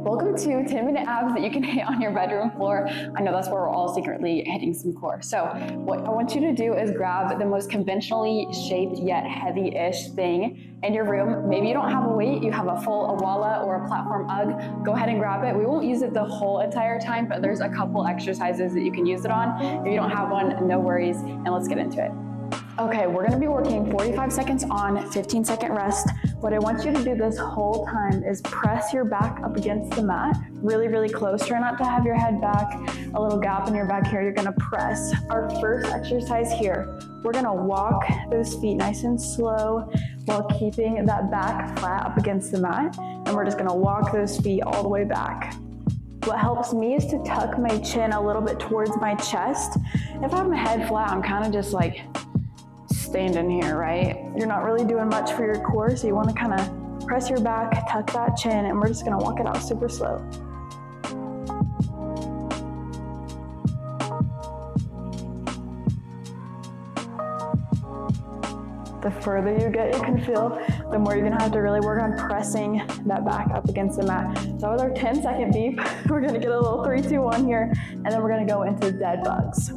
Welcome to 10-minute abs that you can hit on your bedroom floor. I know that's where we're all secretly hitting some core. So what I want you to do is grab the most conventionally shaped yet heavy-ish thing in your room. Maybe you don't have a weight, you have a walla or a platform UGG. Go ahead and grab it. We won't use it the whole entire time, but there's a couple exercises that you can use it on. If you don't have one, no worries, and let's get into it. Okay, we're gonna be working 45 seconds on, 15-second rest. What I want you to do this whole time is press your back up against the mat, really, really close. Try not to have your head back, a little gap in your back here. You're gonna press. Our first exercise here, we're gonna walk those feet nice and slow while keeping that back flat up against the mat. And we're just gonna walk those feet all the way back. What helps me is to tuck my chin a little bit towards my chest. If I have my head flat, I'm kind of just like standing here, right? You're not really doing much for your core, so you want to kind of press your back, tuck that chin, and we're just going to walk it out super slow. The further you get, you can feel, the more you're going to have to really work on pressing that back up against the mat. So with our 10-second beep, we're going to get a little 3, 2, 1 here, and then we're going to go into dead bugs.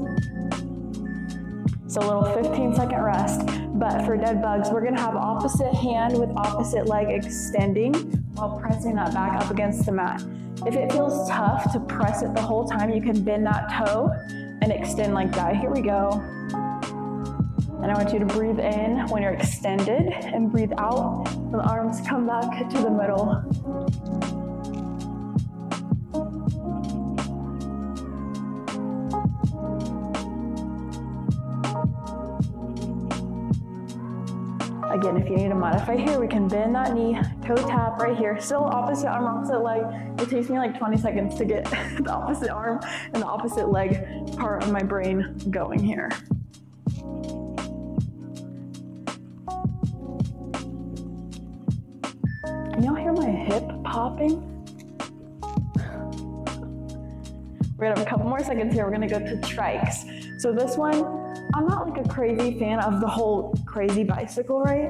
So a little 15-second rest, but for dead bugs, we're gonna have opposite hand with opposite leg extending while pressing that back up against the mat. If it feels tough to press it the whole time, you can bend that toe and extend like that. Here we go. And I want you to breathe in when you're extended and breathe out when the arms come back to the middle. Again, if you need to modify here, we can bend that knee, toe tap right here. Still opposite arm, opposite leg. It takes me like 20 seconds to get the opposite arm and the opposite leg part of my brain going here. Can y'all hear my hip popping? We're gonna have a couple more seconds here. We're gonna go to trikes. So this one, I'm not like a crazy fan of the whole crazy bicycle, right?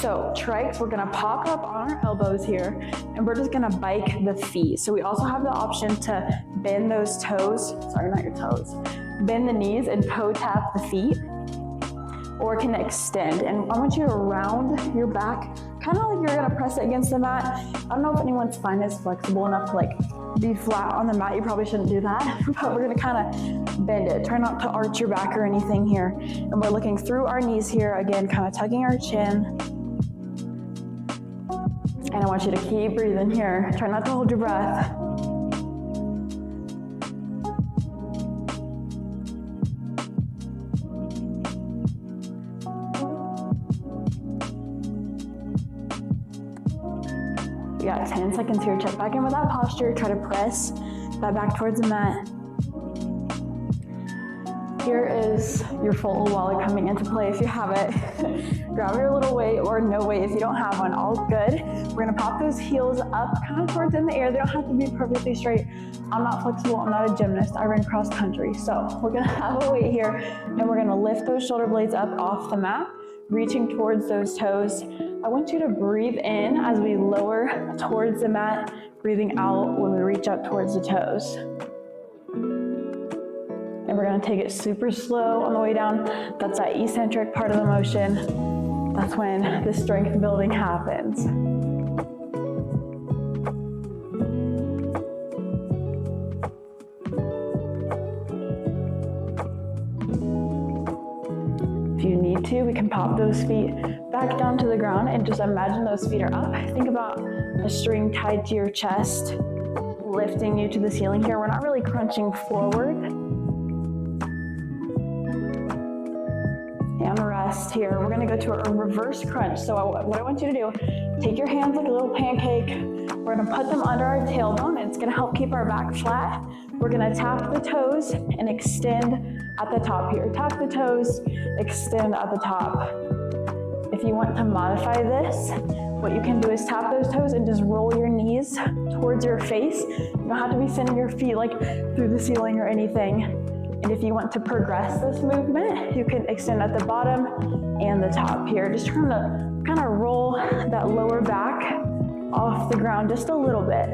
So trikes, we're gonna pop up on our elbows here and we're just gonna bike the feet. So we also have the option to bend those toes, sorry, not your toes, bend the knees and toe tap the feet, or can extend. And I want you to round your back, kind of like you're gonna press it against the mat. I don't know if anyone's spine is flexible enough to like be flat on the mat. You probably shouldn't do that, but we're gonna kind of bend it. Try not to arch your back or anything here. And we're looking through our knees here, again, kind of tucking our chin. And I want you to keep breathing here. Try not to hold your breath. You got 10 seconds here. Check back in with that posture. Try to press that back towards the mat. Here is your full wallet coming into play if you have it. Grab your little weight or no weight if you don't have one, all good. We're gonna pop those heels up kind of towards in the air. They don't have to be perfectly straight. I'm not flexible, I'm not a gymnast. I ran cross country. So we're gonna have a weight here and we're gonna lift those shoulder blades up off the mat, reaching towards those toes. I want you to breathe in as we lower towards the mat, breathing out when we reach up towards the toes. And we're gonna take it super slow on the way down. That's that eccentric part of the motion. That's when the strength building happens. If you need to, we can pop those feet back down to the ground and just imagine those feet are up. Think about a string tied to your chest, lifting you to the ceiling here. We're not really crunching forward. And rest here. We're gonna go to a reverse crunch. So what I want you to do, take your hands like a little pancake. We're gonna put them under our tailbone. It's gonna help keep our back flat. We're gonna tap the toes and extend at the top here. Tap the toes, extend at the top. If you want to modify this, what you can do is tap those toes and just roll your knees towards your face. You don't have to be sending your feet like through the ceiling or anything. And if you want to progress this movement, you can extend at the bottom and the top here. Just trying to kind of roll that lower back off the ground just a little bit.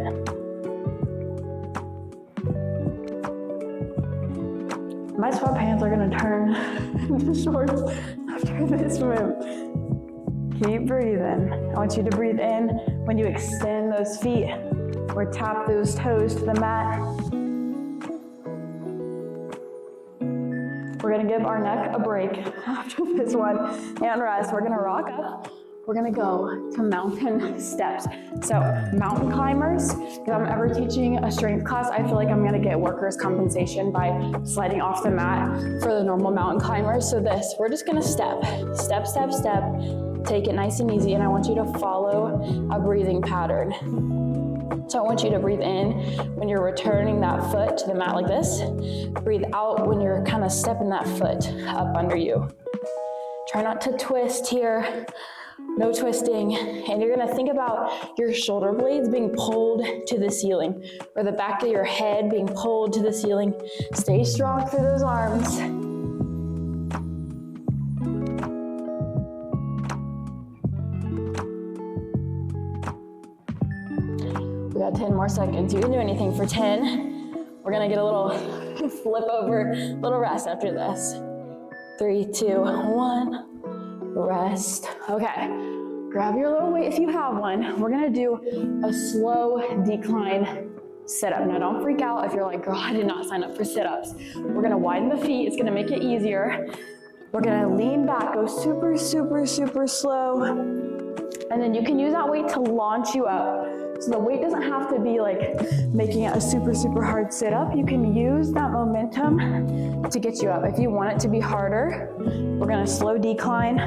My sweatpants are gonna turn into shorts after this swim. Keep breathing. I want you to breathe in when you extend those feet or tap those toes to the mat. We're gonna give our neck a break after this one and rest. We're gonna rock up. We're gonna go to mountain steps. So mountain climbers, if I'm ever teaching a strength class, I feel like I'm gonna get workers' compensation by sliding off the mat for the normal mountain climbers. So this, we're just gonna step, step, step, step. Take it nice and easy, and I want you to follow a breathing pattern. So I want you to breathe in when you're returning that foot to the mat like this. Breathe out when you're kind of stepping that foot up under you. Try not to twist here. No twisting. And you're gonna think about your shoulder blades being pulled to the ceiling, or the back of your head being pulled to the ceiling. Stay strong through those arms. We got 10 more seconds. You can do anything for 10. We're gonna get a little flip over, little rest after this. 3, 2, 1. Rest. Okay, grab your little weight if you have one. We're gonna do a slow decline sit-up. Now don't freak out if you're like, girl, I did not sign up for sit-ups. We're gonna widen the feet, it's gonna make it easier. We're gonna lean back, go super, super, super slow. And then you can use that weight to launch you up. So the weight doesn't have to be like making it a super, super hard sit-up. You can use that momentum to get you up. If you want it to be harder, we're gonna slow decline,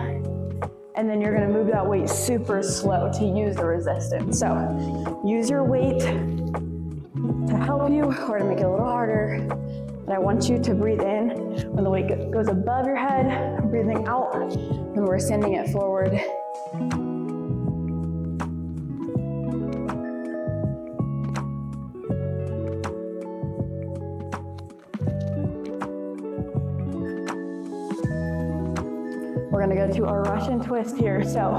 and then you're gonna move that weight super slow to use the resistance. So use your weight to help you or to make it a little harder. And I want you to breathe in when the weight goes above your head, breathing out when we're sending it forward. We're gonna go to our Russian twist here. So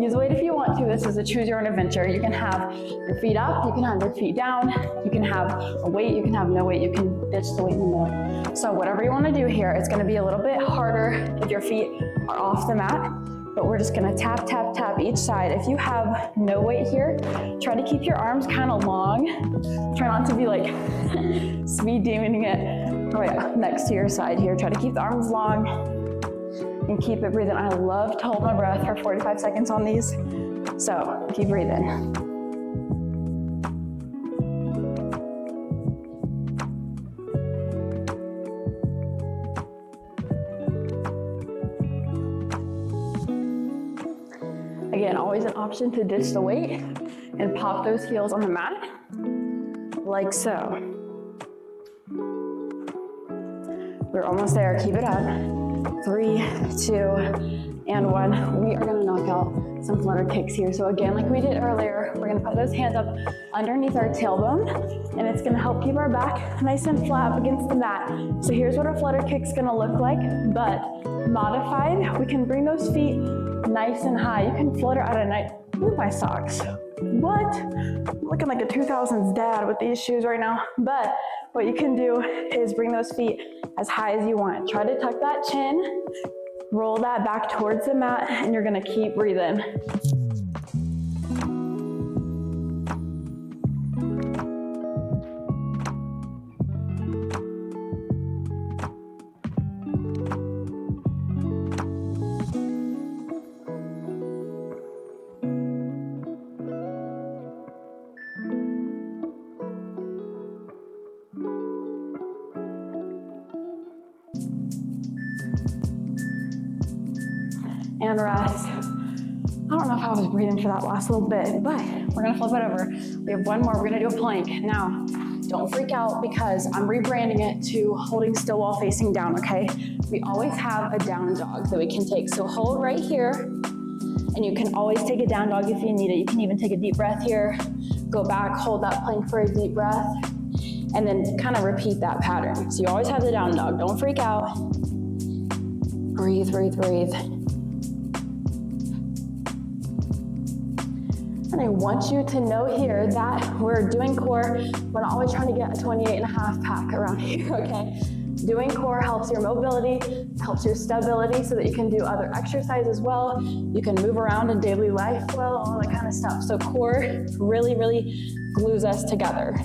use weight if you want to. This is a choose your own adventure. You can have your feet up, you can have your feet down, you can have a weight, you can have no weight, you can ditch the weight in the middle. So whatever you wanna do here, it's gonna be a little bit harder if your feet are off the mat, but we're just gonna tap, tap, tap each side. If you have no weight here, try to keep your arms kind of long. Try not to be like speed demoning it right next to your side here. Try to keep the arms long and keep it breathing. I love to hold my breath for 45 seconds on these, so keep breathing. Again, always an option to ditch the weight and pop those heels on the mat, like so. We're almost there, keep it up. 3, 2, and 1. We are gonna knock out some flutter kicks here. So again, like we did earlier, we're gonna put those hands up underneath our tailbone, and it's gonna help keep our back nice and flat up against the mat. So here's what a flutter kick's gonna look like, but modified. We can bring those feet nice and high. You can flutter out at night. Look at my socks. What? I'm looking like a 2000s dad with these shoes right now. But what you can do is bring those feet as high as you want. Try to tuck that chin, roll that back towards the mat, and you're gonna keep breathing. And rest. I don't know if I was breathing for that last little bit, but we're gonna flip it over. We have one more, we're gonna do a plank. Now, don't freak out because I'm rebranding it to holding still while facing down, okay? We always have a down dog that we can take. So hold right here, and you can always take a down dog if you need it. You can even take a deep breath here, go back, hold that plank for a deep breath, and then kind of repeat that pattern. So you always have the down dog, don't freak out. Breathe, breathe, breathe. And I want you to know here that we're doing core. We're not always trying to get a 28.5 pack around here, okay? Doing core helps your mobility, helps your stability so that you can do other exercises well. You can move around in daily life well, all that kind of stuff. So core really, really glues us together.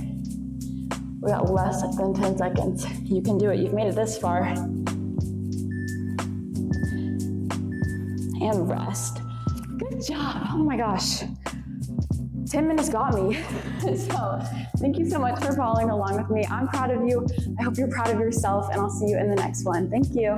We got less than 10 seconds. You can do it. You've made it this far. And rest. Good job. Oh my gosh. 10 minutes got me. So thank you so much for following along with me. I'm proud of you. I hope you're proud of yourself, and I'll see you in the next one. Thank you.